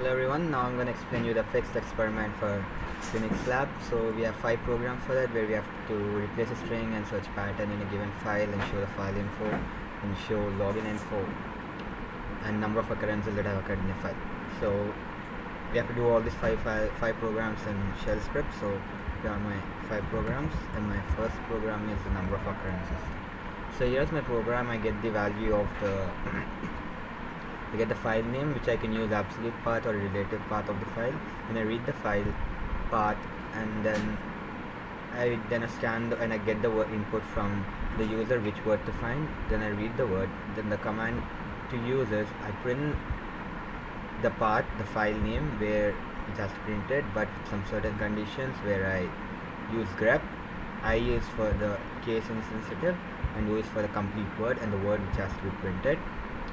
Hello everyone, now I'm going to explain you the fixed experiment for UNIX Lab. So we have 5 programs for that, where we have to replace a string and search pattern in a given file and show the file info and show login info and number of occurrences that have occurred in a file. So we have to do all these five programs in shell script. So here are my 5 programs, and my first program is the number of occurrences. So here's my program. I get the value of the I get the file name, which I can use absolute path or relative path of the file. Then I read the file path, and then I scan and I get the word input from the user, which word to find. Then I read the word. Then the command to use is I print the path, the file name where it has printed, but some certain conditions where I use grep. I use for the case insensitive, and O is for the complete word and the word which has to be printed.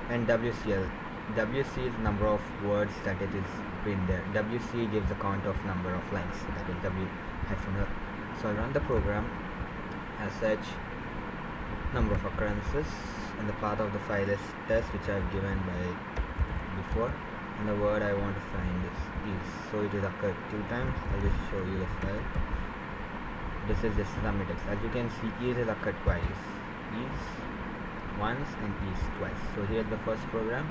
And WCL. WC is number of words that it is print there. WC gives the count of number of lines, that is W-L. So I'll run the program as such. Number of occurrences, and the path of the file is test, which I've given by before, and the word I want to find is. So it is occurred 2 times. I'll just show you the file. This is summary text. As you can see, is occurred twice, is once and is twice. So here's the first program,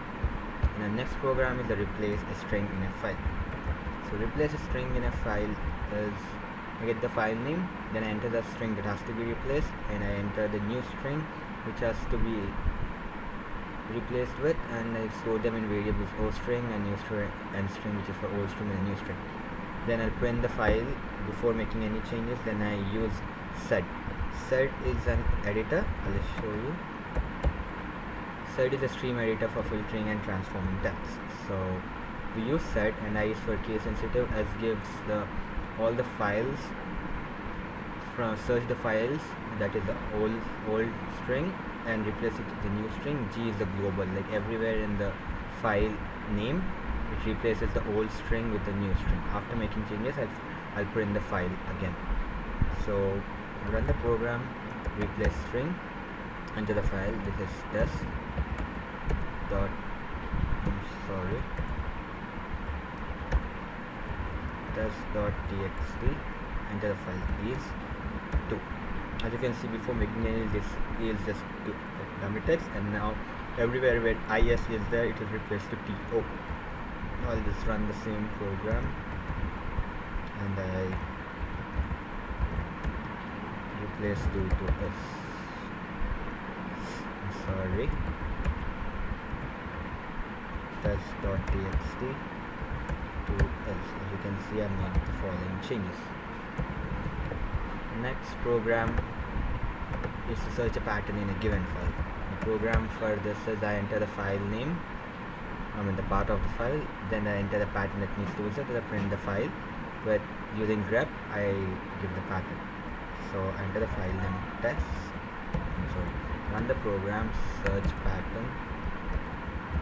and the next program is the replace a string in a file. So replace a string in a file is I get the file name, then I enter the string that has to be replaced, and I enter the new string which has to be replaced with, and I store them in variables oString and new string and string, which is for old string and new string. Then I'll print the file before making any changes. Then I use sed. Sed is an editor. I'll just show you. Sed is a stream editor for filtering and transforming text. So we use sed, and I use for case sensitive, as gives all the files from search the files, that is the old string, and replace it with the new string. G is the global, like everywhere in the file name it replaces the old string with the new string. After making changes, I'll print the file again. So run the program, replace string, enter the file. This is test dot test.txt. Enter the file is 2. As you can see, before making any, this is just dummy text, and now everywhere where is there, it is replaced to to. Now I'll just run the same program, and I replace 2 to s. Test.txt to else. As you can see, I'm not the following changes. Next program is to search a pattern in a given file. The program for this is I enter the file name, the part of the file, then I enter the pattern that needs to be set, and I print the file. But using grep, I give the pattern. So I enter the file name test. Run the program, search pattern,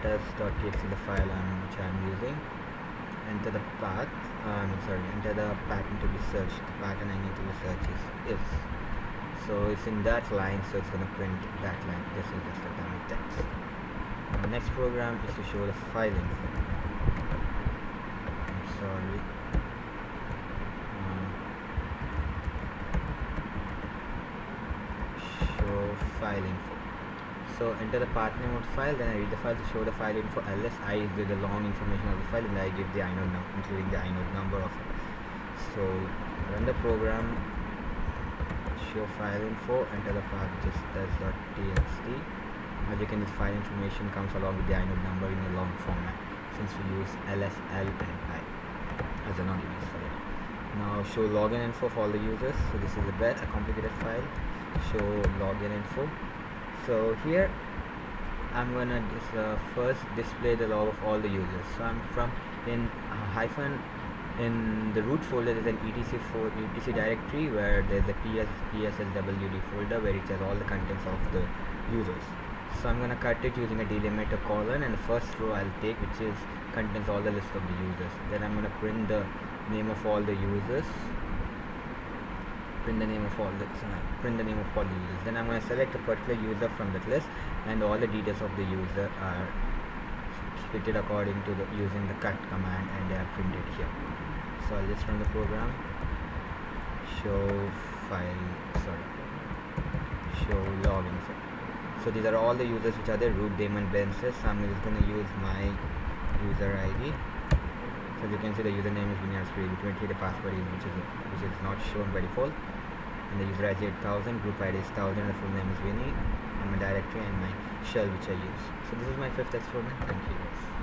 test.txt, the file which I am using. Enter the path. Enter the pattern to be searched. The pattern I need to be searched is. So it's in that line, so it's going to print that line. This is just a dummy text. The next program is to show the file info. Show file info. So enter the path name of the file, then I read the file to show the file info. Ls I give the long information of the file, and I give the inode number, including the inode number of it. So run the program, show file info, enter the path, which is test.txt. As you can see, file information comes along with the inode number in a long format, since we use ls, l, and I as an arguments for it. Now show login info for all the users. So this is a complicated file. Show login info. So here I'm gonna first display the log of all the users. So I'm in the root folder. There's an etc directory where there's a psslwd folder where it has all the contents of the users. So I'm gonna cut it using a delimiter colon, and the first row I'll take, which contains all the list of the users. Then I'm gonna print the name of all the users. Print the name of all the users. Then I'm going to select a particular user from that list, and all the details of the user are split it according to the using the cut command, and they are printed here. So I'll just run the program. Show file, sorry, show login. So these are all the users which are there, root daemon benches. So I'm just going to use my user ID. So as you can see, the username is Vinya's320, the password is which is not shown by default, and the user ID is 8000, group ID is 1000, the full name is Vinny, and my directory and my shell which I use. So this is my fifth experiment. Thank you guys.